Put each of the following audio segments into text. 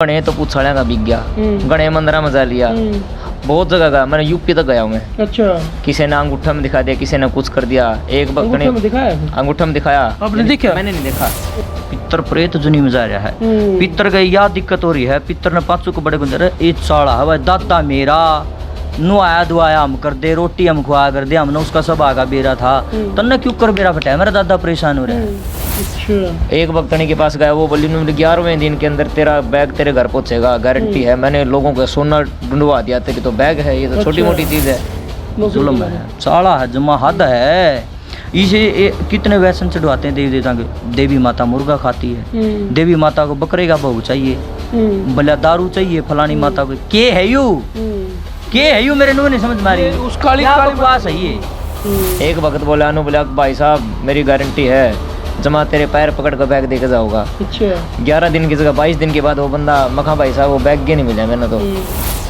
गणे तो पूछाने का बिक गया, गणे मंदिरा में जा लिया, बहुत जगह गया, मैंने यूपी तक गया हूँ मैं। अच्छा, किसी ने अंगूठा में दिखा दिया, किसी ने कुछ कर दिया। एक अंगूठे में दिखाया, अंगूठा में दिखाया, आपने देखा? मैंने नहीं देखा। पितर प्रेत जुनी में जा रहा है, पितर गई या दिक्कत हो रही है। पितर ने पांचों को बड़े बंदे एक साड़ा है दाता मेरा नुआया दुआया हम कर दे, रोटी हम खुआ कर दे, हमने उसका सब आगा बेरा था, तन्ने क्यों कर बेरा फटाया, मेरा दादा परेशान हो रहा है। अच्छा, एक भक्तनी के पास गया, वो बोली 11वें दिन के अंदर तेरा बैग तेरे घर पहुंचेगा, गारंटी है। मैंने लोगों को सोना ढूंढवा दिया, तेरी तो बैग है, ये तो छोटी मोटी चीज है। जुल्म है, साला है, जमा हद है। इसे कितने वैसन चढ़वाते हैं देवी देवता के। देवी माता मुर्गा खाती है, देवी माता को बकरे का बहू चाहिए, भला दारू चाहिए फलानी माता को। के है यू मेरे नुआ नहीं समझ मारी, उस काली बात है ये। एक वक्त बोला अनु बोला भाई साहब मेरी गारंटी है, जमा तेरे पैर पकड़ कर बैग देके जाऊंगा। अच्छा, 11 दिन की जगह 22 दिन के बाद वो बंदा मखा भाई साहब वो बैग के नहीं मिला मैंने तो।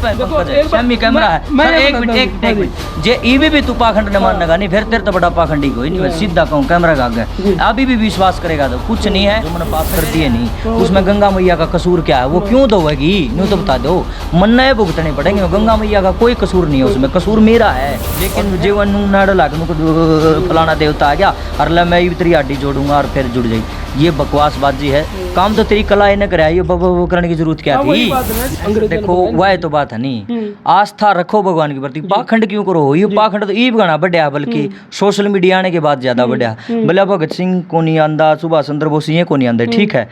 कैमरा है, एक मिनट जे ईवी भी तू पाखंड न मानने का नहीं, फिर तेरे तो बड़ा पाखंडी कोई नहीं। मैं सीधा कहूँ कैमरा का आगे अभी भी विश्वास करेगा तो कुछ नहीं है, जो मैंने पाप कर दिए नहीं। उसमें गंगा मैया का कसूर क्या है, वो क्यों दोगी न्यू तो बता दो, मन्ना भुगतने पड़ेंगे। गंगा मैया का कोई कसूर नहीं है उसमें, कसूर मेरा है। लेकिन जीवन नाड़ ला फलाना देवता आ गया और ला मैं तेरी हड्डी जोड़ूंगा और फिर जुड़ जाएगी, ये बकवासबाजी है। काम तो तेरी कला न कराया, ये बब करने की जरूरत क्या थी। देखो वह तो बात है नहीं, आस्था रखो भगवान के प्रति, पाखंड क्यों करो। ये पाखंड तो ईब गाना बढ़िया, बल्कि सोशल मीडिया आने के बाद ज्यादा बढ़िया। भले भगत सिंह को नहीं आंदा, सुभाष चंद्र बोस ये को नहीं आंदा, ठीक है,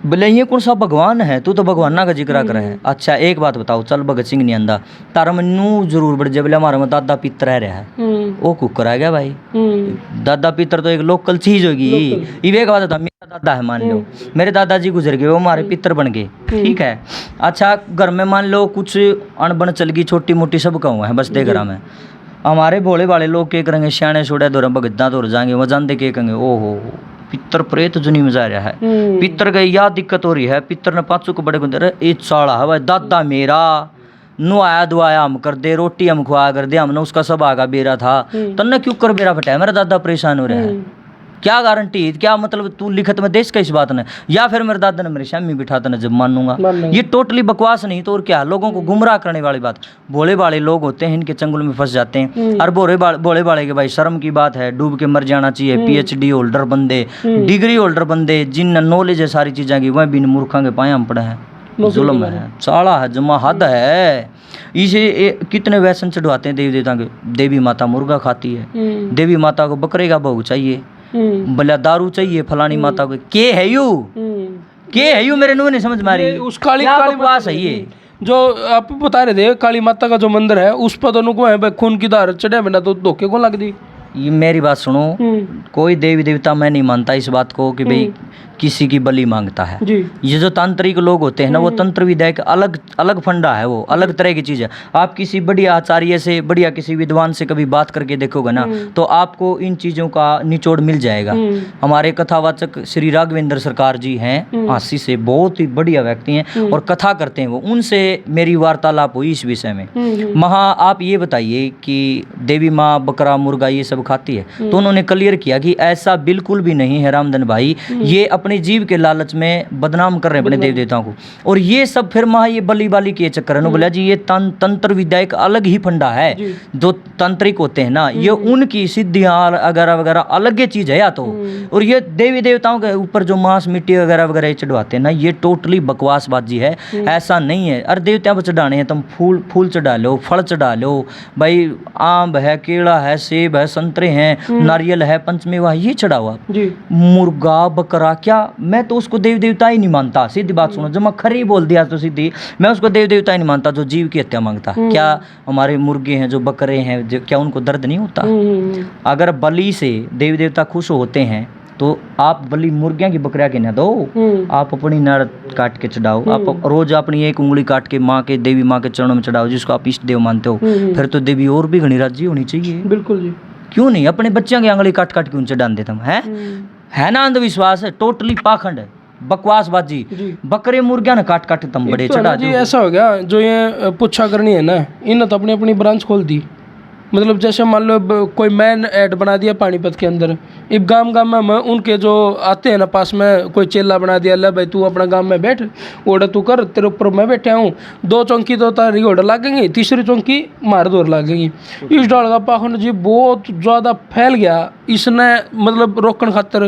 बोले ये कौन सा भगवान है, तू तो भगवान का जिक्र कर है। अच्छा एक बात बताओ, चल भगत सिंह नहीं आंदा, तारा मनु जरूर बढ़ जाए, बोले हमारे में दादा पितर रह रहा है, वो कुकर आ गया भाई। दादा पितर तो एक लोकल चीज होगी। ये एक बात होता, मेरा दादा है मान लो, मेरे दादाजी गुजर गए, वो हमारे पितर बन गए, ठीक है। अच्छा घर में मान लो कुछ अनबन चल गई, छोटी मोटी सब का हुआ है बस दे घर में, हमारे भोले वाले लोग क्या करेंगे, सियाने छोड़े दौर भगदा दौर जाएंगे, वो जानते क्या कहेंगे, ओहो पितर प्रेत जुनी में जा रहा है। पितर गई या दिक्कत हो रही है। पितर ने पांचों को बड़े बंदे एक साड़ा है दादा मेरा नुआया दुआया हम कर दे, रोटी हम खुआ कर दे, हमने उसका सब आगा बेरा था, तन्ने क्यों कर बेरा फटाया, मेरा दादा परेशान हो रहा है। क्या गारंटी, क्या मतलब तू लिखत में देश का इस बात ने, या फिर मेरे दादा ने मेरे शामी बिठाता न जब मानूंगा। ये टोटली बकवास नहीं तो और क्या, लोगों को गुमराह करने वाली बात। भोले भाले लोग होते हैं, इनके चंगुल में फंस जाते हैं। और भोले भाले के भाई शर्म की बात है, डूब के मर जाना चाहिए। PhD होल्डर बंदे, डिग्री होल्डर बंदे, जिन नॉलेज है सारी चीज़ों की, वह भी मूर्खों के पाए हम पड़े हैं। जुल्म है, साला है, जमा हद है। इसे कितने वैसन चढ़वाते हैं देवी देवता के। देवी माता मुर्गा खाती है, देवी माता को बकरे का बहू चाहिए, भला दारू चाहिए फलानी माता को। के है यू मेरे नुआ नहीं समझ मारी, उस काली बात है ये। जो आप बता रहे थे काली माता का जो मंदिर है, उस पर दोनों को है खून की धार चढ़े बिना तो धोखे को लग दी। ये मेरी बात सुनो, कोई देवी देवता मैं नहीं मानता इस बात को कि भाई किसी की बलि मांगता है जी। ये जो तांत्रिक लोग होते हैं ना, वो तंत्र विद्या एक अलग अलग फंडा है, वो अलग तरह की चीज़ है। आप किसी बढ़िया आचार्य से, बढ़िया किसी विद्वान से कभी बात करके देखोगे ना, तो आपको इन चीज़ों का निचोड़ मिल जाएगा। हमारे कथावाचक श्री राघवेंद्र सरकार जी हैं हांसी से, बहुत ही बढ़िया व्यक्ति हैं और कथा करते हैं वो, उनसे मेरी वार्तालाप हुई इस विषय में। महा आप ये बताइए कि देवी माँ बकरा मुर्गा ये सब खाती है, तो उन्होंने क्लियर किया कि ऐसा बिल्कुल भी नहीं है रामधन भाई, ये अपने जीव के लालच में बदनाम कर रहे हैं अपने देव देवताओं को। और ये सब फिर महा ये बली बाली के चक्कर है। बोला जी ये तंत्र विद्या एक अलग ही फंडा है। जो तांत्रिक होते हैं ना, ये उनकी सिद्धियां वगैरह वगैरह अलग ही चीज है या तो। और ये देवी देवताओं के ऊपर जो मांस मिट्टी वगैरह वगैरह चढ़वाते हैं ना, ये टोटली बकवासबाजी है। ऐसा नहीं है। अरे देवताओं पर चढ़ाने हैं, तुम फूल चढ़ा लो, फल चढ़ा लो भाई, आम है, केला है, सेब है, संतरे हैं, नारियल है, पंचमेवा, ये चढ़ा हुआ। मुर्गा बकरा क्या, मैं तो उसको देव देवता ही नहीं मानता। सीधी बात सुनो, जब मैं खरी बोल दिया तो सीधी, मैं उसको देव देवता ही नहीं मानता जो जीव की हत्या मांगता। क्या हमारे मुर्गे हैं, जो बकरे हैं, जो क्या उनको दर्द नहीं होता? अगर बलि से देव देवता खुश होते हैं तो आप बलि मुर्गियां की बकरियां के न दो, आप अपनी नर काट के चढ़ाओ। आप रोज अपनी एक उंगली काट के माँ के, देवी माँ के चरणों में चढ़ाओ, जिसको आप इष्ट देव मानते हो। फिर तो देवी और भी घनी राजी होनी चाहिए। बिल्कुल जी, क्यों नहीं? अपने बच्चों की उंगली काट काट के उनसे डाल देता हूँ, है ना? अंधविश्वास है, टोटली पाखंड है, बकवासबाजी। बकरे मुर्गियां ने काट काट तुम बड़े चढ़ा जी। ऐसा हो गया, जो ये पुच्छा करनी है ना, इन तो अपनी अपनी ब्रांच खोल दी। मतलब जैसे मान लो कोई मैन ऐड बना दिया पानीपत के अंदर, इब गांव गांव में उनके जो आते हैं ना पास में, कोई चेला बना दिया, ले भाई तू अपना गांव में बैठ, ऑर्डर तू कर, तेरे ऊपर मैं बैठा हूँ, 2 चौंकी तो तारी ऑर्डर लागेंगी, तीसरी चौंकी मार दौर लागेंगी। इस डाल का पाखंड जी बहुत ज़्यादा फैल गया, इसने मतलब रोकने खातर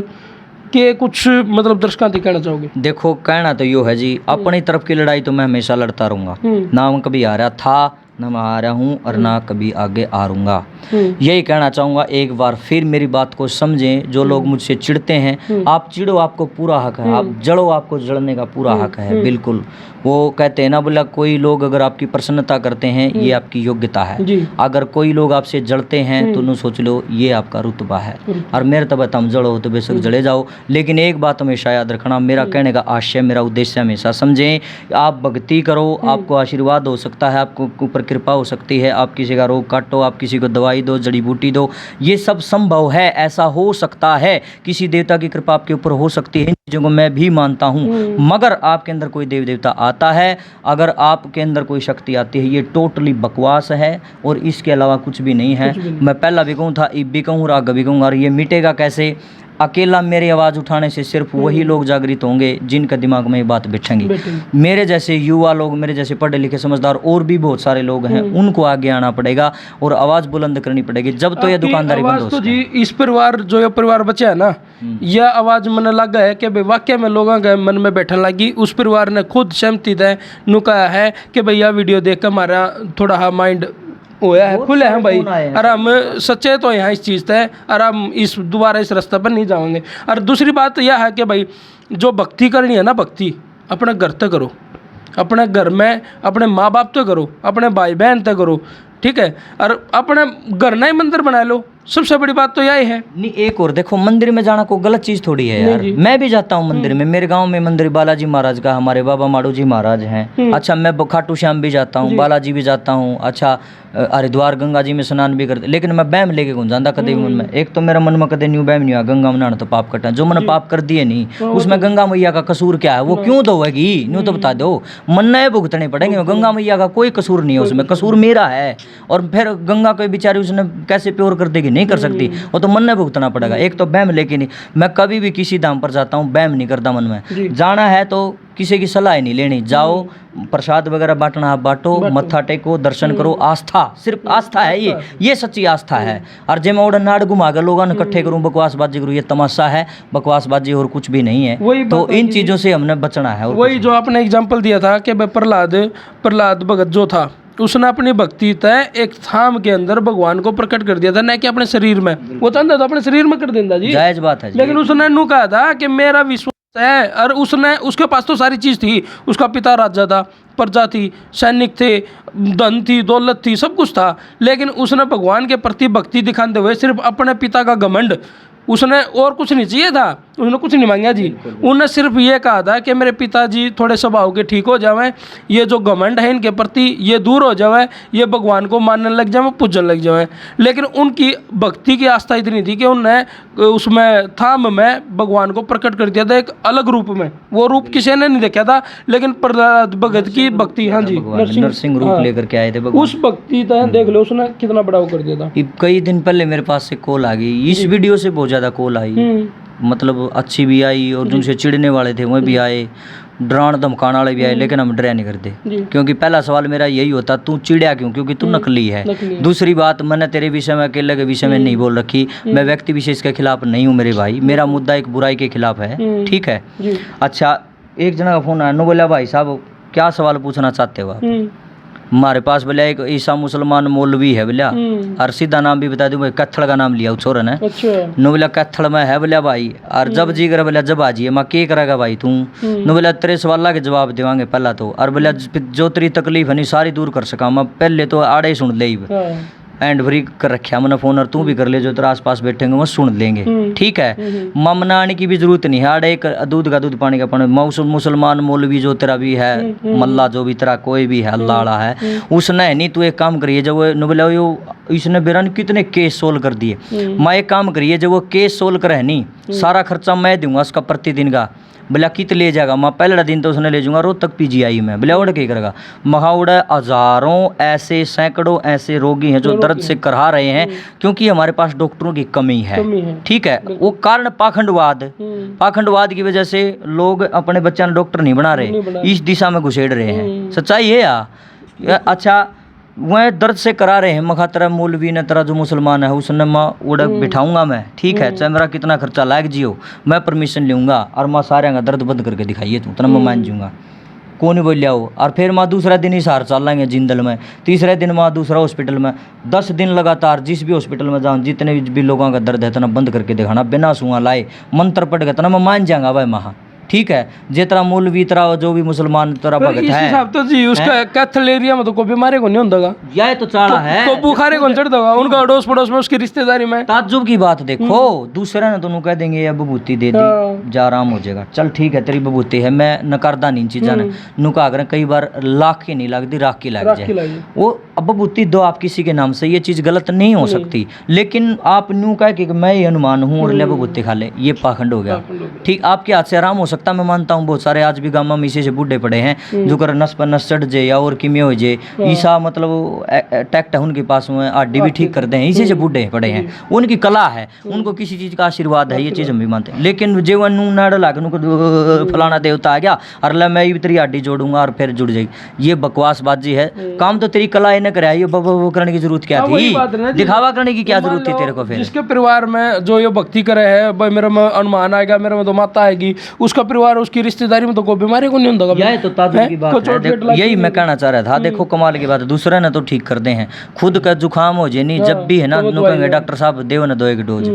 कि कुछ मतलब दर्शकों से कहना चाहोगे? देखो कहना तो यो है जी, अपनी तरफ की लड़ाई तो मैं हमेशा लड़ता रहूंगा, ना मैं कभी आ रहा था ना मैं आ रहा हूँ और ना कभी आगे आ रहूँगा। यही कहना चाहूँगा, एक बार फिर मेरी बात को समझें। जो लोग मुझसे चिढ़ते हैं, आप चिढ़ो, आपको पूरा हक है, आप जड़ो, आपको जड़ने का पूरा हक है, बिल्कुल। वो कहते हैं ना, बोला कोई लोग अगर आपकी प्रसन्नता करते हैं ये आपकी योग्यता है, अगर कोई लोग आपसे जड़ते हैं तो न सोच लो ये आपका रुतबा है। और मेरे तब हम जड़ो तो बेशक जड़े जाओ, लेकिन एक बात हमेशा याद रखना, मेरा कहने का आशय, मेरा उद्देश्य हमेशा समझें, आप भक्ति करो, आपको आशीर्वाद हो सकता है, आपको ऊपर कृपा हो सकती है, आप किसी का रोग काटो, आप किसी को दवाई दो, जड़ी बूटी दो, ये सब संभव है, ऐसा हो सकता है, किसी देवता की कृपा आपके ऊपर हो सकती है, इन चीज़ों को मैं भी मानता हूँ। मगर आपके अंदर कोई देव देवता आता है, अगर आपके अंदर कोई शक्ति आती है, ये टोटली बकवास है और इसके अलावा कुछ भी नहीं है। मैं पहला भी कहूँ था, अब भी कहूँ, आगे भी कहूँगा, और ये मिटेगा कैसे? अकेला मेरी आवाज़ उठाने से सिर्फ वही लोग जागृत होंगे जिनका दिमाग में ये बात बैठेंगी। मेरे जैसे युवा लोग, मेरे जैसे पढ़े लिखे समझदार और भी बहुत सारे लोग हैं, उनको आगे आना पड़ेगा और आवाज़ बुलंद करनी पड़ेगी, जब तो ये दुकानदारी बंद हो। तो जी इस परिवार जो ये परिवार बचा है ना, यह आवाज़ मन लगा है कि भाई वाकई में लोगों के मन में बैठने लगी। उस परिवार ने खुद सहमति दे नुकाया है कि भैया वीडियो देख कर हमारा थोड़ा हा माइंड होया है, खुले हैं भाई, और हम सच्चे तो यहाँ इस चीज़ है, और हम इस दोबारा इस रास्ते पर नहीं जाएंगे। और दूसरी बात यह है कि भाई जो भक्ति करनी है ना, भक्ति अपने घर तक करो, अपने घर में अपने माँ बाप तो करो, अपने भाई बहन तक करो, ठीक है, और अपने घर ना ही मंदिर बना लो। सबसे बड़ी बात तो यही है। नहीं, एक और देखो, मंदिर में जाना कोई गलत चीज़ थोड़ी है यार। मैं भी जाता हूँ मंदिर में, मेरे गांव में मंदिर बालाजी महाराज का, हमारे बाबा माड़ू जी महाराज हैं। अच्छा, मैं खाटू श्याम भी जाता हूँ, बालाजी भी जाता हूँ, अच्छा हरिद्वार गंगा जी में स्नान भी करते, लेकिन मैं बैम लेके कौन जाता कदे भी मन में। एक तो मेरा मन में कदे न्यू बैम नहीं हुआ, गंगा में नहाना तो पाप कटा, जो मैंने पाप कर दिए नहीं उसमें गंगा मैया का कसूर क्या है? वो क्यों धोएगी? न्यू तो बता दो, मन नए भुगतने पड़ेंगे, गंगा मैया का कोई कसूर नहीं है उसमें, कसूर मेरा है। और फिर गंगा कोई बेचारी उसने कैसे प्योर कर देगी? नहीं कर सकती, वो तो मन में भुगतना पड़ेगा। एक तो बैम लेके नहीं, मैं कभी भी किसी धाम पर जाता हूँ बैम नहीं करता मन में। जाना है तो किसी की सलाह नहीं लेनी, जाओ प्रसाद वगैरह बांटना है बांटो, मत्था टेको, दर्शन करो, आस्था, सिर्फ आस्था है ये सच्ची आस्था है। और जे मैं उड़ा नाड़ घुमा कर लोगों ने इकट्ठे करूँ, बकवासबाजी करूँ, ये तमाशा है, बकवासबाजी और कुछ भी नहीं है। तो इन चीज़ों से हमने बचना है। वही जो आपने एग्जाम्पल दिया था कि प्रहलाद भगत जो था, उसने अपनी भक्ति तय एक थाम के अंदर भगवान को प्रकट कर दिया था, न कि अपने शरीर में। वो चाहता था अपने शरीर में कर देता जी, जायज बात है जी। लेकिन उसने नू कहा था कि मेरा विश्वास है, और उसके पास तो सारी चीज थी, उसका पिता राजा था, प्रजा थी, सैनिक थे, धन थी, दौलत थी, सब कुछ था, लेकिन उसने भगवान के प्रति भक्ति दिखाते हुए सिर्फ अपने पिता का घमंड, उसने और कुछ नहीं चाहिए था, उसने कुछ नहीं मांगा जी। उन्होंने सिर्फ ये कहा था कि मेरे पिताजी थोड़े स्वभाव के ठीक हो जाए, ये जो घमंड है इनके प्रति ये दूर हो जाए, ये भगवान को मानने लग जाए, पूजन लग जाए। लेकिन उनकी भक्ति की आस्था इतनी थी कि उन्होंने उसमें थाम में भगवान को प्रकट कर दिया था एक अलग रूप में। वो रूप किसी ने नहीं देखा था, लेकिन प्रहलाद भगत की भक्ति, हाँ जी, नरसिंह रूप लेकर के आए थे भगवान। उस भक्ति देख लो उसने कितना बड़ा कर दिया था। कई दिन पहले मेरे पास से कॉल आ गई, इस वीडियो से बहुत ज़्यादा कॉल आई, मतलब अच्छी भी आई और जिनसे चिढ़ने वाले थे वो भी आए, डरान धमकाने वाले भी आए, लेकिन हम डरा नहीं करते, क्योंकि पहला सवाल मेरा यही होता, तू चिढ़िया क्यों? क्योंकि तू नकली है। दूसरी बात, मैंने तेरे विषय में, अकेले के विषय में नहीं बोल रखी, मैं व्यक्ति विशेष के खिलाफ नहीं हूँ मेरे भाई, मेरा मुद्दा एक बुराई के खिलाफ है, ठीक है। अच्छा, एक जना का फोन आया, नो बोला भाई साहब क्या सवाल पूछना चाहते हो आप? हमारे पास बोला एक ईसा मुसलमान मौलवी है बोला, और सीधा नाम भी बता दूं, कत्थड़ का नाम लिया छोरा ने। नो बोला कत्थड़ में है बोला भाई, और जब जी कर बोला जब आजिए, मैं क्या करेगा भाई तू? नो बोला तेरे सवाल के जवाब देवांगे पहला तो, और बोला जो तेरी तकलीफ है नहीं सारी दूर कर सका, मैं पहले तो आड़े ही सुन ले, एंड फ्री कर रखा मैंने फोन, और तू भी कर ले, जो तेरे आसपास बैठेंगे वो सुन लेंगे, ठीक है। ममनाने की भी जरूरत नहीं है, आड़े एक दूध का दूध पानी का पानी। मुसलमान मौलवी जो तेरा भी है, मल्ला जो भी तेरा कोई भी है, अल्लाह आला है, उसने नहीं, तू एक काम करिए, जब वो नुबला इसने बेरान कितने केस सोल्व कर दिए, मैं एक काम करिए, जब वो केस सोल्व करे नहीं, सारा खर्चा मैं दूंगा उसका प्रतिदिन का। बोला कित ले जाएगा? मैं पहला दिन तो उसने ले जाऊंगा रोज तक PGI में। बोला उड़ क्या करेगा? महा उड़ा हजारों ऐसे सैकड़ों ऐसे रोगी हैं जो दर्द से करा रहे हैं, क्योंकि हमारे पास डॉक्टरों की कमी है। ठीक है, वो कारण पाखंडवाद की वजह से लोग अपने बच्चों डॉक्टर नहीं बना रहे, इस दिशा में घुसेड़ रहे हैं। सच्चाई है या अच्छा वह दर्द से करा रहे हैं। मखातरा मौलवी ने तरह जो मुसलमान है उसने माँ उड़क बिठाऊंगा मैं, ठीक है, चाहे मेरा कितना खर्चा लायक जियो, मैं परमिशन लूँगा और माँ सारे का दर्द बंद करके दिखाइए तू, तो मैं मान जाऊँगा, कौन बोल हो। और फिर माँ दूसरा दिन हिसार चल लेंगे जिंदल में, तीसरे दिन माँ दूसरा हॉस्पिटल में, 10 दिन लगातार जिस भी हॉस्पिटल में जाऊँ, जितने भी लोगों का दर्द है इतना बंद करके दिखाना, बिना सुआ लाए, मंत्र पढ़ के तना मैं मान जाऊँगा भाई महा। ठीक है, जितना मौलवी तरह जो भी मुसलमान तरह भगत है, हिसाब तो जी उसका कैथल एरिया में तो कोई बीमारी को नहीं होगा, यह तो चाड़ा है, तो बुखारे कौन चढ़ देगा उनका अड़ोस पड़ोस में, उसकी रिश्तेदारी में। ताज्जुब की बात देखो, दूसरे ने तो कह देंगे ये बबूती दे दी जा आराम हो जाएगा, चल ठीक है तेरी बबूती है, मैं नकारदा नहीं चीज़ा ने नुका अगर कई बार लाख की नहीं लगती राख की लग जाए, वो अब बबूती दो आप किसी के नाम से, ये चीज़ गलत नहीं हो सकती, लेकिन आप न्यू कह कि मैं ही हनुमान हूँ और ले बबूती खा ले, ये पाखंड हो गया। ठीक, आपके हाथ से आराम हो सकता, मैं मानता हूँ, बहुत सारे आज भी गाँव में इसी से बूढ़े पड़े हैं जो कर नस पर नस चढ़ जाए या और किमिया हो जाए, ईसा मतलब टैक्ट है उनके पास में, हड्डी भी ठीक करते हैं, इसी से बूढ़े पड़े हैं, उनकी कला है, उनको किसी चीज़ का आशीर्वाद है, ये चीज़ हम भी मानते हैं। लेकिन जो नू नाड़ ला के उनको फलाना देवता आ गया और ला मैं भी तेरी हड्डी जोड़ूंगा और फिर जुड़ जाएगी, ये बकवासबाजी है। काम तो तेरी कला इन्हें कराई, वो करने की जरूरत क्या थी, दिखावा करने की क्या जरूरत थी तेरे को। फिर जिसके परिवार में जो ये भक्ति करे है, भाई मेरे में अनुमान आएगा, मेरे में तो माता आएगी, उसका परिवार उसकी रिश्तेदारी में तो कोई बीमारी को नहीं होता। यही तो ताजुब की बात है, यही मैं कहना चाह रहा था। देखो कमाल की बात है, दूसरे ने तो ठीक कर दे हैं, खुद का जुकाम हो जाए नहीं जब भी है ना, कहेंगे डॉक्टर साहब देव न दो एक डोज,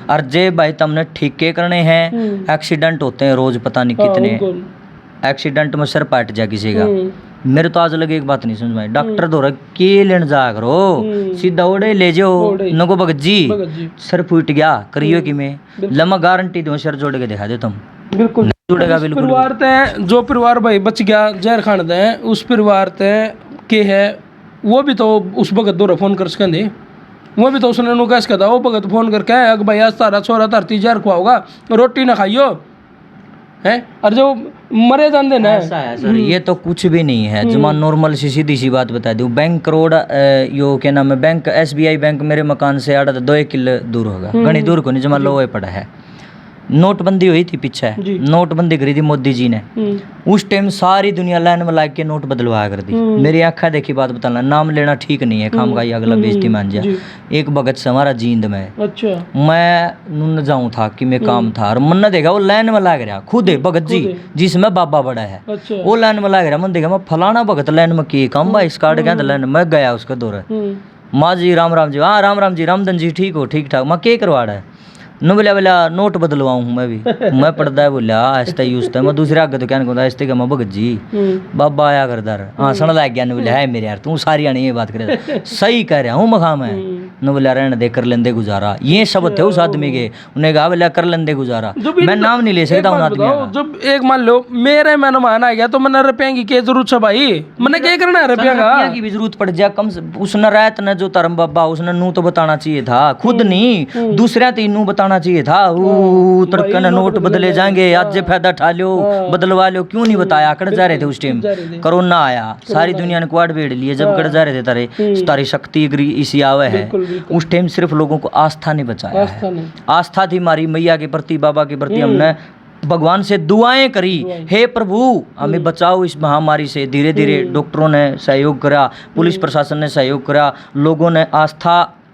और जे भाई तुमने ठीके करने हैं, एक्सीडेंट होते हैं रोज पता नहीं कितने, एक्सीडेंट में सर पाट जाए किसी का, मेरे तो आज लगे एक बात नहीं समझ में, डॉक्टर दो के लेन जा करो, सीधा ओढ़े ले जाओ, नको भगत जी सर फूट गया करियो कि मैं लम्बा गारंटी दूं, सर जोड़ के दिखा दे तुम, बिल्कुल जुड़ेगा बिल्कुल। परिवार ते जो परिवार भाई बच गया जहर खान दे, उस परिवार ते के है वो भी तो उस भगत दो फोन कर सकेंगे, वो भी तो उसने नु कह सका था, वो भगत फोन करके अग भाई आज तारा छोरा धरती जहर खुआओगा, रोटी ना खाइयो है, और जो मरे जाते ना ऐसा है सर, ये तो कुछ भी नहीं है। जमा नॉर्मल सी सीधी सी बात बता दूं, बैंक रोड यो क्या नाम है, बैंक SBI बैंक मेरे मकान से आड़ा 2 किलो दूर होगा, घनी दूर को नहीं, जमा लोहे पड़ा है। नोटबंदी हुई थी पीछे, नोटबंदी करी थी मोदी जी ने, उस टाइम सारी दुनिया लाइन में लाग के नोट बदलवाया कर दी। मेरी आंखा देखी बात बताना, नाम लेना ठीक नहीं है, खाम खाई अगला बेइज्जती मान जा। एक भगत से हमारा जींद में, अच्छा मैं न जाऊँ था कि मैं काम था, और मन देखा वो लाइन में लाग रहा, खुद है भगत जी जिसमें बाबा बड़ा है, वो लाइन में लाग रहा, मन देखा मैं फलाना भगत लाइन में की काम भाई इस कार्ड क्या लाइन में गया उसका दौर, माँ जी राम जी, हाँ राम जी रामधन जी ठीक हो ठीक ठाक, मैं के करवा रहा है न बोला नोट बदलवाऊँ हूँ मैं भी, मैं पढ़ता है बोलिया ऐसा यूज था, मैं दूसरे आगे तो क्या कहता ऐसे का मैं भगत जी बाबा आया करदार, हाँ सुन लाग गया, न बोलिया है मेरे यार तू सारी आनी ये बात करे, सही कह रहा हूँ मखा मैं, न बोलिया रहने दे कर लेंदे गुजारा, ये शब्द थे उस आदमी के, उन्हें कहा बोलिया कर लेंदे गुजारा, मैं नाम नहीं ले सकता उन आदमी का। जब एक मान लो मेरे मेहमान आ गया तो मैंने रुपये की क्या जरूरत है भाई, मैंने क्या करना है रुपया की भी जरूरत पड़ जाए, कम उसने रात ने जो धर्म बाबा उसने नू तो बताना चाहिए था, खुद नहीं दूसरे तीन नू बताना चाहिए था, तड़कन नोट बदले जाएंगे, आज जे फायदा उठा लो बदलवा लो, क्यों नहीं बताया, कट जा रहे थे उस टाइम, कोरोना आया सारी दुनिया ने क्वाड बेड़ लिए, जब कट जा रहे थे तारी शक्ति इसी आवे है, उस टाइम सिर्फ लोगों को आस्था नहीं बचाया है, आस्था थी हमारी मैया के प्रति बाबा के प्रति, हमने भगवान से दुआएं करी, हे प्रभु हमें बचाओ इस महामारी से, धीरे धीरे डॉक्टरों ने सहयोग करा, पुलिस प्रशासन ने सहयोग करा, लोगों ने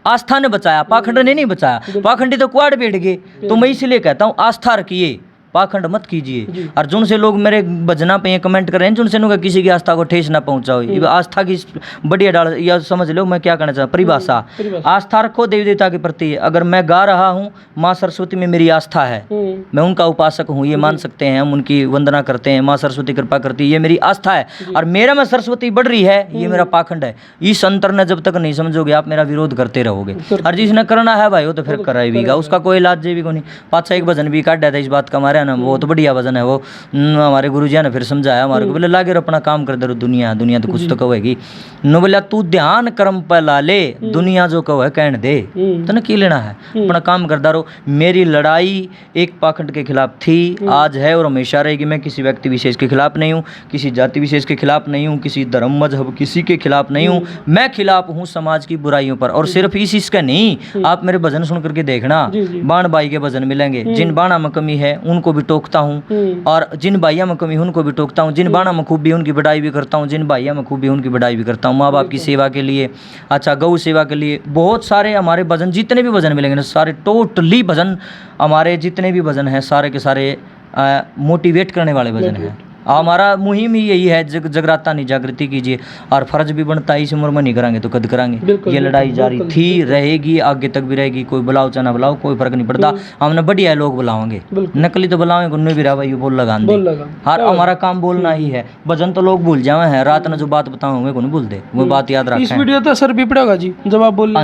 आस्था ने बचाया, पाखंड ने नहीं बचाया, पाखंडी तो क्वाड बैठ गए, तो मैं इसलिए कहता हूँ आस्था रखिए, पाखंड मत कीजिए। और जिन से लोग मेरे भजना पे कमेंट कर रहे हैं, जिनसे नुका किसी की आस्था को ठेस ना पहुंचाओ, आस्था की बढ़िया डाल, या समझ लो मैं क्या कहना चाहता हूँ, परिभाषा आस्था रखो देवी देवता के प्रति, अगर मैं गा रहा हूँ माँ सरस्वती में मेरी आस्था है, मैं उनका उपासक हूँ, ये मान सकते हैं हम, उनकी वंदना करते हैं, माँ सरस्वती कृपा करती है, ये मेरी आस्था है, और मेरा में सरस्वती बढ़ रही है, ये मेरा पाखंड है। इस अंतर ने जब तक नहीं समझोगे आप मेरा विरोध करते रहोगे, और जिसने करना है भाई वो तो फिर कराएगा, उसका कोई इलाज भी को नहीं। पाँच एक भजन भी काट दिया था इस बात का हमारे है ना, बहुत बढ़िया भजन है वो। हमारे गुरु जी ने फिर समझाया हमारे को, बोले लागे अपना काम कर दे रो, दुनिया दुनिया तो कुछ तो कहेगी नो, बोला तू ध्यान कर्म पे ला ले, दुनिया जो कहो है कहने दे, तने की लेना है, अपना काम करदा रहो। मेरी लड़ाई एक पाखंड के खिलाफ थी, आज है और हमेशा रहेगी। मैं किसी व्यक्ति विशेष के खिलाफ नहीं हूँ, किसी जाति विशेष के खिलाफ नहीं हूँ, किसी धर्म मजहब किसी के खिलाफ नहीं हूँ। मैं खिलाफ हूँ समाज की बुराइयों पर, और सिर्फ इस इसका नहीं, आप मेरे भजन सुन करके देखना, बाण भाई के भजन मिलेंगे। जिन बाणा में कमी है उनको भी टोकता हूँ, और जिन भाइयों में कमी है उनको भी टोकता हूँ। जिन बाणा में खूबी है उनकी बढ़ाई भी करता हूँ, जिन भाइयों में खूबी है उनकी बढ़ाई भी करता हूँ। माँ बाप की सेवा के लिए, अच्छा गौ सेवा के लिए, बहुत सारे हमारे भजन, जितने भी भजन मिलेंगे ना सारे टोटली भजन, हमारे जितने भी भजन हैं सारे के सारे मोटिवेट करने वाले भजन हैं। हमारा मुहिम ही यही है, जगराता नहीं जागृति कीजिए, और फर्ज भी बनता है, इस उम्र में नहीं करांगे तो कद करांगे। ये लड़ाई जारी थी, रहेगी, आगे तक भी रहेगी। कोई बुलाओ चाहे ना बुलाओ कोई फर्क नहीं पड़ता, हमने बढ़िया लोग बुलाओगे, नकली तो बुलाओगे गुन्ने भी रहा भाई बोल लगा हर हमारा काम बोलना ही है। भजन तो लोग भूल जावे हैं, रात में जो बात बताऊंगे को नहीं भूल दे, वो बात याद रखें। इस वीडियो तो असर भी पड़ेगा जी जब आप बोल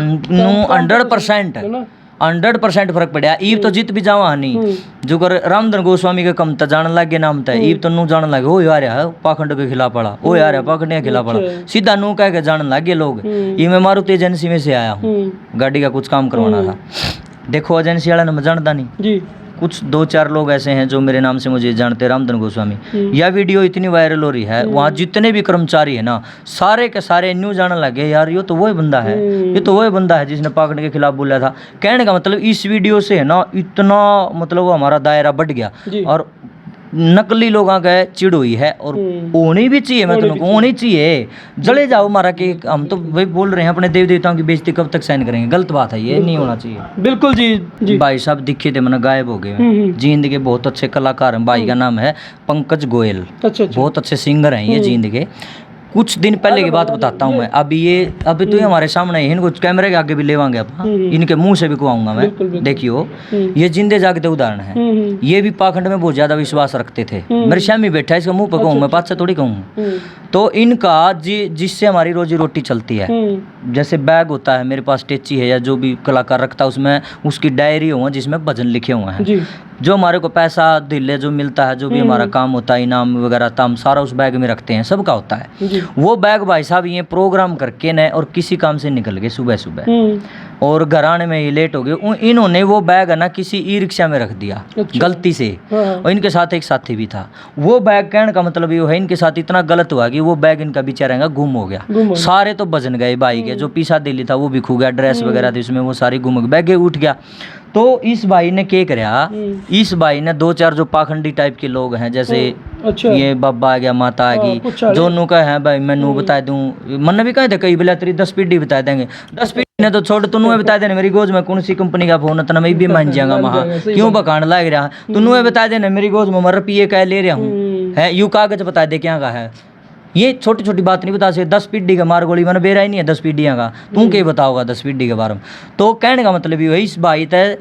100% फर्क पड़ा। ईब तो जीत भी जावा नहीं, जो कर रामधन गोस्वामी के कम जान लगे नाम था, ईब तो नू जान लगे ओ यार है पाखंड के खिलाफ पड़ा, ओ यार है पाखंड के खिलाफ पड़ा, सीधा नू कह के जान लगे लोग। ये मैं मारुति एजेंसी में से आया हूँ, गाड़ी का कुछ काम करवाना था। देखो एजेंसी वाला ने मैं जानता नहीं जी, कुछ 2-4 लोग ऐसे हैं जो मेरे नाम से मुझे जानते हैं, रामधन गोस्वामी। यह वीडियो इतनी वायरल हो रही है, वहाँ जितने भी कर्मचारी है ना सारे के सारे न्यू जाने लगे यार ये तो वही बंदा है, ये तो वही बंदा है जिसने पाखंड के खिलाफ बोला था। कहने का मतलब इस वीडियो से है ना इतना मतलब वो हमारा दायरा बढ़ गया, और नकली लोगों का चिड़ हुई है, और होनी भी चाहिए। मैं तुमको होनी चाहिए, जले जाओ मारा कि हम तो भाई बोल रहे हैं अपने देवी देवताओं की बेइज्जती कब तक सहन करेंगे, गलत बात है, ये नहीं होना चाहिए। बिल्कुल जी। भाई साहब दिखे थे मैंने गायब हो गए। जींद के बहुत अच्छे कलाकार हैं, भाई का नाम है पंकज गोयल, बहुत अच्छे सिंगर हैं ये जींद के। कुछ दिन पहले की बात बताता हूँ मैं, अभी तो ये हमारे सामने है, इनको कैमरे के आगे भी लेवांगे अब, इनके मुंह से भी कहूँगा मैं। देखियो ये जिंदे जागते उदाहरण है, ये भी पाखंड में बहुत ज्यादा विश्वास रखते थे। मेरे श्यामी बैठा है, इसका मुंह पे कहूँ मैं, पास से थोड़ी कहूँ। तो इनका जिससे हमारी रोजी रोटी चलती है, जैसे बैग होता है मेरे पास टेची है या जो भी कलाकार रखता है, उसमें उसकी डायरी हुआ जिसमें भजन लिखे हुए हैं। जो हमारे को पैसा दिले जो मिलता है, जो भी हमारा काम होता है, इनाम वगैरह ताम सारा उस बैग में रखते हैं, सबका होता है। वो बैग भाई साहब ये प्रोग्राम करके न और किसी काम से निकल गए सुबह सुबह, और घर आने में ये लेट हो गए। इन्होंने वो बैग है ना किसी ई रिक्शा में रख दिया गलती से, और इनके साथ एक साथी भी था। वो बैग कहने का मतलब ये है इनके साथ इतना गलत हुआ कि वो बैग इनका बेचारा गुम हो गया। सारे तो बजन गए भाई के, जो पीसा दिल्ली था वो भी खो गया, ड्रेस वगैरह थी उसमें वो सारी गुम गई, बैग उठ गया। तो इस भाई ने क्या कराया, इस भाई ने 2-4 जो पाखंडी टाइप के लोग हैं, जैसे ये बाबा आ गया माता आ गई, जो नू का है भाई मैं नू बता दूं, मन भी कहे थे कई बेला तेरी 10 पीढ़ी बता देंगे, 10 पीढ़ी ने तो छोड़, तू बता देने मेरी गोद में कौन सी कंपनी का फोन है, मैं भी मान जाऊंगा वहाँ क्यों बकान लग रहा, तू बता देना मेरी गोद में मैं रुपये क्या ले रहा हूँ है, यू कागज बता दे क्या का है। ये छोटी छोटी बात नहीं बता सकते। 10 पीढ़ी का मार गोली मैंने बेरा ही नहीं है 10 पीढ़ियाँ का, तू क्या बताओगा 10 पीढ़ी के बारे में। तो कहने का मतलब ये इस भाई तय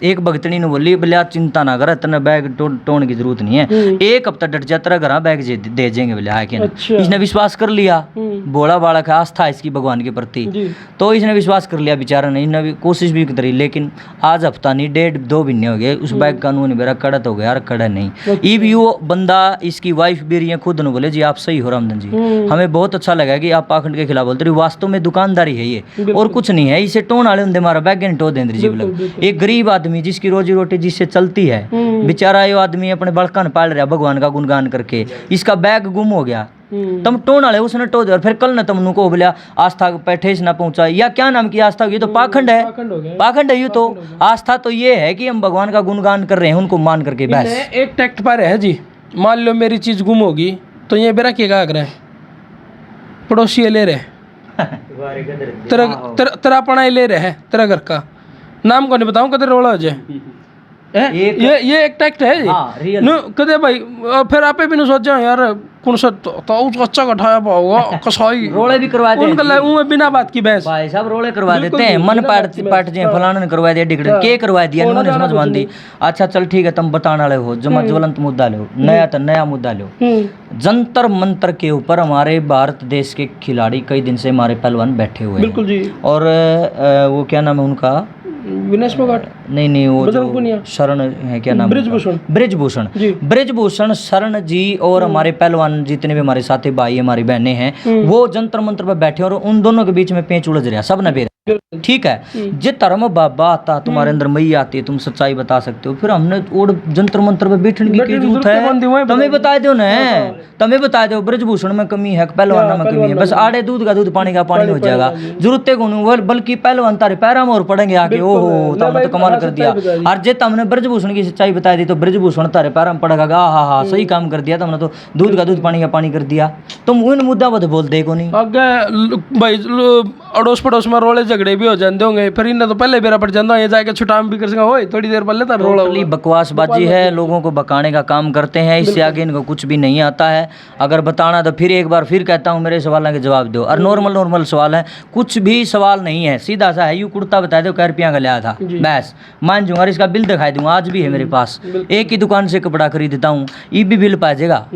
एक भगतनी ने बोली बोले चिंता ना कर, तेने बैग टोन की जरूरत नहीं है, 1 हफ्ता डट जा तेरा घर बैग दे देंगे बोले आके। इसने विश्वास कर लिया, बोला बालक है, आस्था इसकी भगवान के प्रति, तो इसने विश्वास कर लिया बेचारा ने, इसने भी कोशिश भी करी, लेकिन आज हफ्ता नहीं 1.5-2 महीने हो गए उस बैग का नून मेरा कड़त हो गया यार, कड़ा नहीं। ये भी वो बंदा इसकी वाइफ भी रही है खुद ने बोले जी आप सही हो रामधन जी, हमें बहुत अच्छा लगा कि आप पाखंड के खिलाफ बोलते रहे, वास्तव में दुकानदारी है ये और कुछ नहीं है। इसे टोन वाले होंगे हमारा बैग टो देंद्र जी बोले, एक गरीब आदमी जिसकी रोजी रोटी जिससे चलती है, बेचारा ये आदमी अपने बड़का ने पाल रहा भगवान का गुणगान करके, इसका बैग गुम हो गया, तुम टोन वाले उसने टो दिया, और फिर कल ने तुमनु को बोला आस्था पे ठेस ना पहुंचा, या क्या नाम की आस्था, ये तो पाखंड है, पाखंड है। ये तो आस्था तो ये है कि हम भगवान का गुणगान कर रहे हैं उनको मान करके। बस एक टैक्ट पर है जी, मान लो मेरी चीज गुम होगी तो ये बेरा क्या कर रहे हैं, पड़ोसी ले रहे तेरा अपना ले रहे है, तेरा घर का नाम को नहीं बताऊं कदर रोड़ा हो जाए, ये एक टैक्ट है जी। कदे भाई फिर आपे भी नहीं सोचा यार कौन सा तो अच्छा कठाया पाओगा कसाई रोले भी करवा देते हैं बिना बात की बहस, भाई साहब रोले करवा देते हैं, मन पाट जे फलाने ने करवा दिया डिगड़े के करवा दिया उन्होंने समझ मान दी। अच्छा चल ठीक है तुम बताने वाले हो, जमा ज्वलंत मुद्दा लो, नया तो नया मुद्दा लो। जंतर मंतर के ऊपर हमारे भारत देश के खिलाड़ी कई दिन से हमारे पहलवान बैठे हुए हैं, बिल्कुल जी, और वो क्या नाम है उनका विनेश फोगाट नहीं वो बजरंग पुनिया, जो शरण है, क्या नाम, बृजभूषण ब्रिजभूषण जी। ब्रिजभूषण शरण जी और हमारे पहलवान जितने भी हमारे साथी भाई हमारी बहनें हैं, वो जंतर मंत्र पर बैठे और उन दोनों के बीच में पेंच उलझ रहा सब न, ठीक है। जे धर्म बाबा आता तुम्हारे अंदर मैया आती है, तुम सच्चाई बता सकते हो, फिर हमने और जंतर मंत्र पे बैठने की जरूरत है? तुम्हें बता दो ना, तुम्हें बता दो ब्रजभूषण में कमी है, पहलवान में कमी है, बस आड़े दूध का दूध पानी का पानी हो जाएगा, जरूरत है बल्कि पहलवान तारे पैरा में और पड़ेंगे आके, ओहो तुमने तो कमाल कर दिया। और जे तुमने ब्रजभूषण की सच्चाई बता दी तो ब्रजभूषण तारे पैरा में पड़ेगा, हाँ सही काम कर दिया तुमने, तो दूध का दूध पानी का पानी कर दिया। तुम उन मुद्दा पर बोल देखो नहीं आगे भाई, अड़ोस पड़ोस में रोले झगड़े भी हो जाते होंगे, फिर इन्हें तो पहले बेरा पड़ जाता, ये जाके छुटाम भी कर सका, ओए थोड़ी देर पहले तो रोला बकवासबाजी है, लोगों को बकाने का काम करते हैं, इससे आगे इनको कुछ भी नहीं आता है। अगर बताना तो फिर एक बार फिर कहता हूँ, मेरे सवालों के जवाब दो। और नॉर्मल सवाल है, कुछ भी सवाल नहीं है, सीधा सा है, यू कुर्ता बता दो कै रुपया का लिया था, बस मान जाऊंगा, इसका बिल दिखाई दूंगा, आज भी है मेरे पास, एक ही दुकान से कपड़ा खरीदता हूँ, ये भी बिल पाएगा।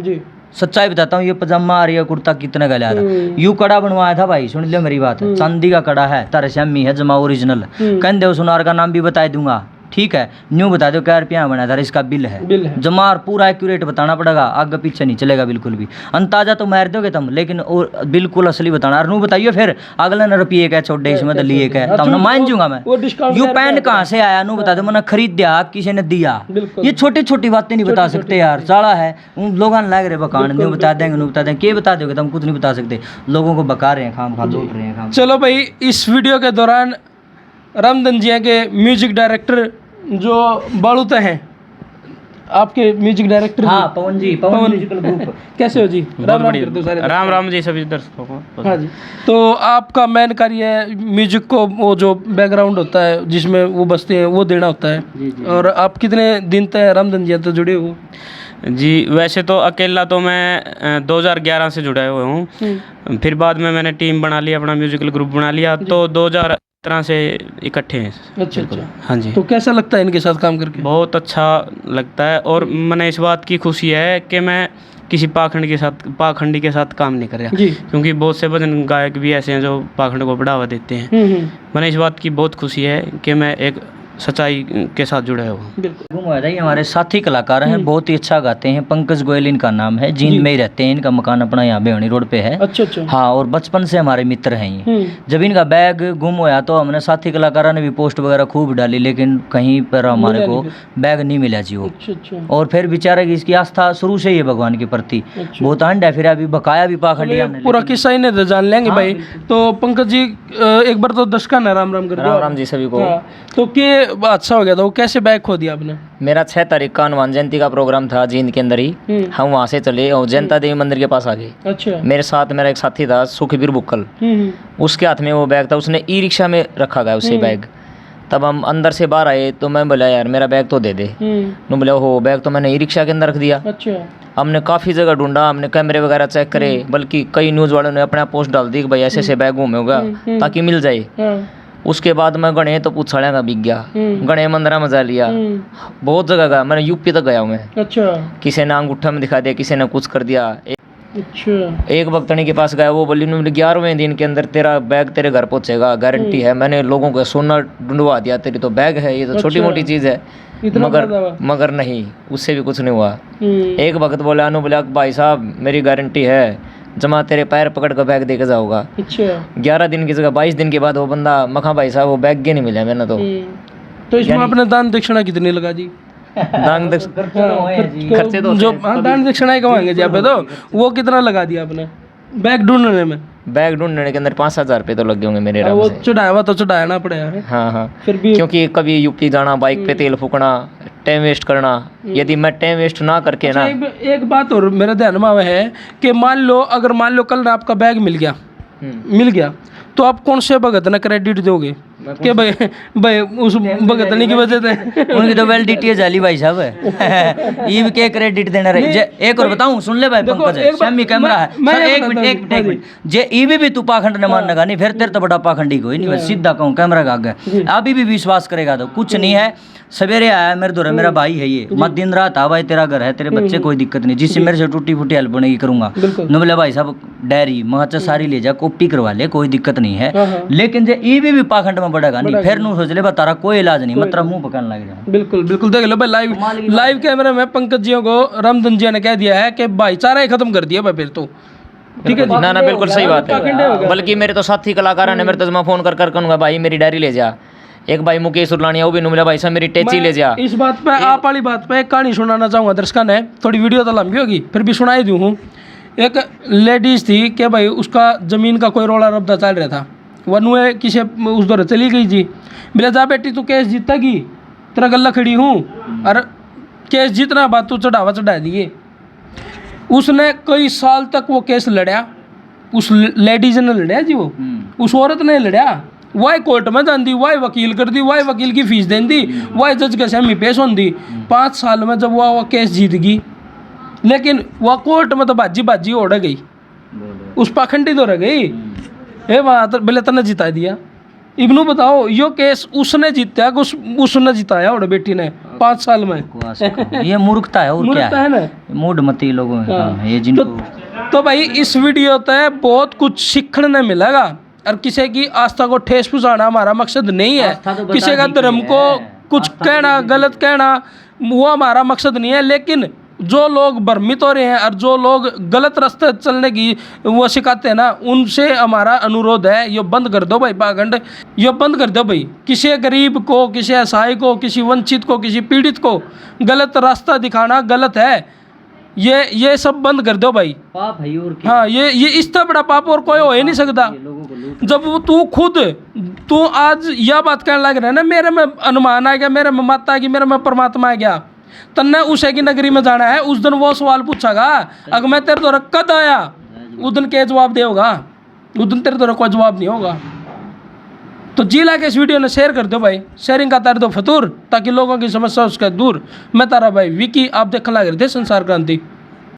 सच्चाई बताता हूँ, ये पजामा और ये कुर्ता कितने का लिया था, यू कड़ा बनवाया था भाई, सुन लो मेरी बात, चांदी का कड़ा है, तारे श्यामी है, जमा ओरिजिनल, कंधे सुनार का नाम भी बता दूंगा, ठीक है, न्यू बता दो क्या रुपया बना था, इसका बिल है, जमा और पूरा एक्यूरेट बताना पड़ेगा, आगे पीछे नहीं चलेगा बिल्कुल भी। अंताजा तो मार दोगे तुम, लेकिन और बिल्कुल असली बताना, और नू बताइए फिर अगले न रुपये का छोटे इसमें दली एक है, तब ना मान जाऊंगा मैं। यू पैंट कहाँ से आया, नू बता दो, मैंने खरीद दिया, किसी ने दिया, ये छोटी छोटी बातें नहीं बता सकते यार, साला है उन लोगों लग रहे बकान, न्यू बता देंगे, नू बता देंगे, क्या बता दोगे तुम, कुछ नहीं बता सकते, लोगों को बका रहे हैं, खाम खा लूट रहे हैं। चलो भाई, इस वीडियो के दौरान रामधन जी के म्यूजिक डायरेक्टर जो बालूते हैं, आपके म्यूजिक डायरेक्टर, हाँ पवन म्यूजिकल ग्रुप, कैसे हो जी? राम राम कर दो सारे, राम राम जी सभी दर्शकों को। हाँ जी, तो आपका मेन कार्य है म्यूजिक को, वो जो बैकग्राउंड होता है जिसमें वो बजते हैं, वो देना होता है। जी, जी। और आप कितने दिन तक रामधन जी तो जुड़े हो? जी वैसे तो अकेला तो मैं 2011 से जुड़ा हुआ हूँ, फिर बाद में मैंने टीम बना लिया, अपना म्यूजिकल ग्रुप बना लिया, तो 2017 से इकट्ठे हैं। अच्छा अच्छा, हाँ जी। तो कैसा लगता है इनके साथ काम करके? बहुत अच्छा लगता है, और मैंने इस बात की खुशी है कि मैं किसी पाखंडी के साथ काम नहीं कर रहा, क्योंकि बहुत से भजन गायक भी ऐसे हैं जो पाखंड को बढ़ावा देते हैं। मैंने इस बात की बहुत खुशी है कि मैं एक सच्चाई के साथ जुड़ा हुआ। ये हमारे साथी कलाकार हैं, बहुत ही अच्छा गाते हैं, पंकज गोयल इनका नाम है, जींद में ही रहते हैं, इनका मकान अपना यहाँ बेहनी रोड पे है। अच्छा अच्छा। हाँ, और बचपन से हमारे मित्र हैं ये। जब इनका बैग गुम होया तो हमने साथी कलाकारों ने भी पोस्ट वगैरह खूब डाली, लेकिन कहीं पर हमारे को बैग नहीं मिला जी वो। अच्छा। और फिर बेचारे की इसकी आस्था शुरू से ही है भगवान के प्रति, बहुत अंड है, फिर अभी बकाया भी पाखंडिया पूरा किस्सा ही नहीं जान लेंगे भाई। तो पंकज जी एक बार तो दशका न राम राम कर दो। राम राम जी सभी को। तो क्या अच्छा हो गया था, वो कैसे बैग खो दिया आपने? मेरा 6 तारीख का हनुमान जयंती का प्रोग्राम था जींद के अंदर ही, हम वहाँ से चले और जयंता देवी मंदिर के पास आ गए। अच्छा। मेरे साथ मेरा एक साथी था सुखबीर बुक्कल, उसके हाथ में वो बैग था, उसने ई रिक्शा में रखा गया उसे बैग। तब हम अंदर से बाहर आए तो मैं बोला यार मेरा बैग तो दे दे। नु बोला हो बैग तो मैंने ई रिक्शा के अंदर रख दिया। अच्छा। हमने काफ़ी जगह ढूंढा, हमने कैमरे वगैरह चेक करे, बल्कि कई न्यूज़ वालों ने अपना पोस्ट डाल दी कि भाई ऐसे ऐसे बैग गुम होगा ताकि मिल जाए। उसके बाद मैं गणे तो पूछाड़ा का बिक गया, गणे मंदिरा मजा लिया, बहुत जगह गया, मैंने यूपी तक गया हूँ मैं। अच्छा। किसी ने अंगूठा में दिखा दिया, किसी ने कुछ कर दिया। अच्छा। एक भक्तनी के पास गया, वो बोली 11वें दिन के अंदर तेरा बैग तेरे घर पहुंचेगा, गारंटी है। मैंने लोगों को सोना ढूंढवा दिया, तेरी तो बैग है, ये तो छोटी मोटी चीज़ है, मगर नहीं, उससे भी कुछ नहीं हुआ। एक भक्त बोला अनु बोला भाई साहब मेरी गारंटी है, जमा तेरे पैर पकड़ कर बैग देके जाऊंगा। अच्छा। 11 दिन की जगह 22 दिन के बाद वो बंदा मखा भाई साहब वो बैग के नहीं मिला मैंने तो इसमें आपने दान दक्षिणा कितनी लगा जी? दान खर्चे तो जो दान दक्षिणा कमाएंगे जी आप, तो वो कितना लगा दिया आपने बैग ढूंढने में? बैग ढूंढने के अंदर 5,000 रुपये तो लग गए होंगे मेरे। वो चढ़ाया तो चढ़ाना पड़ेगा। हाँ फिर भी क्योंकि कभी यूपी जाना, बाइक पे तेल फूकना, टाइम वेस्ट करना, यदि मैं टाइम वेस्ट ना करके ना। एक बात और मेरे ध्यान में है कि मान लो कल आपका बैग मिल गया तो आप कौन से भगत ने क्रेडिट दोगे कि भाई उस भगतनी की वजह से? उनकी तो वैलिडिटी जाली भाई साहब है, ये के क्रेडिट देना रहे। एक और बताऊं, सुन ले भाई पंकज, शमी कैमरा है, एक मिनट जे ईवी भी तू पाखंड न मान लगा नहीं, फिर तेरे तो बड़ा पाखंडी कोई नहीं, सीधा कहूँ कैमरा का आगे अभी भी विश्वास करेगा तो कुछ नहीं है। सवेरे आया मेरे दौरे, मेरा भाई है ये, मत दिन रात आ भाई तेरा घर है, तेरे बच्चे कोई दिक्कत नहीं, जिससे मेरे से टूटी फूटी हेल्प बनेगी करूंगा। न बोले भाई साहब डायरी मचा सारी ले जा, कॉपी करवा ले, कोई दिक्कत नहीं है। लेकिन जो ईवी भी पाखंड में गाँव बढ़ेगा नहीं, फिर नू सोच ले बा तारा कोई इलाज नहीं, मतलब मुंह पकड़ने लग जाए। बिल्कुल बिल्कुल, देख लो भाई लाइव कैमरे में पंकज जियों को रामधन जी ने कह दिया है कि भाईचारा ही खत्म कर दिया भाई फिर तो। ठीक है जी। ना ना बिल्कुल सही बात है। बल्कि मेरे तो साथी कलाकार ने मेरे तो मैं फोन कर कहूँगा भाई मेरी डायरी ले जा। एक भाई मुकेश उर्लानिया वो भी मिला भाई साहब मेरी टेची ले जा। इस बात पे आप वाली बात पे एक कहानी सुनाना चाहूँगा दर्शकों ने, थोड़ी वीडियो तो लंबी होगी फिर भी सुनाई दूँ हूँ। एक लेडीज थी कि भाई उसका ज़मीन का कोई रोला रब्दा चल रहा था, वनुए किसी उस दौर चली गई जी, बोले जा बेटी तू केस जीतेगी, तेरा गला खड़ी हूँ और केस जीतना बात तू चढ़ावा चढ़ा दिए। उसने कई साल तक वो केस लड़ा, उस लेडीज ने लड़ा जी, वो उस औरत ने लड़ा, वाई कोर्ट में जाती, वाई वकील कर दी, वाई वकील की फीस दें दी, वाई जज के सामने पेश हों दी। 5 साल में जब वो केस जीत गई, लेकिन वह कोर्ट में तो बाजी उड़ गई, उस पाखंडी तो रह गई। ए बात बोले तने जिता दिया। इब्नू बताओ यो केस उसने जीता, उसने जिताया और बेटी ने 5 साल में। ये मूर्खता है और क्या है ना, मूढ़मती लोगों में। हाँ, ये जिनको तो भाई इस वीडियो पे बहुत कुछ सीखने मिलेगा, और किसी की आस्था को ठेस पहुंचाना हमारा मकसद नहीं है, किसी का धर्म को कुछ कहना गलत कहना वो हमारा मकसद नहीं है। लेकिन जो लोग भ्रमित हो रहे हैं और जो लोग गलत रास्ते चलने की वो सिखाते हैं ना, उनसे हमारा अनुरोध है ये बंद कर दो भाई पाखंड, ये बंद कर दो भाई। किसी गरीब को, किसी असहाय को, किसी वंचित को, किसी पीड़ित को गलत रास्ता दिखाना गलत है, ये सब बंद कर दो भाई। पाप है और क्या? हाँ, ये इससे बड़ा पाप और कोई हो ही नहीं सकता। जब वो तू आज यह बात कहने लग रहा है ना, मेरे में अनुमान आ गया, मेरे में माता आ गई, मेरे में परमात्मा आ गया, तन्ने उसे की नगरी में जाना है, उस दिन वो सवाल पूछागा अगर मैं तेरे द्वारा कद आया, उस दिन क्या जवाब देगा? उस दिन तेरे द्वारा कोई जवाब नहीं होगा। तो जी ला के इस वीडियो ने शेयर कर दो भाई, शेयरिंग का तार दो फतूर, ताकि लोगों की समस्या उसका दूर। मैं तारा भाई विकी, आप देखने लग रहे थे संसार क्रांति।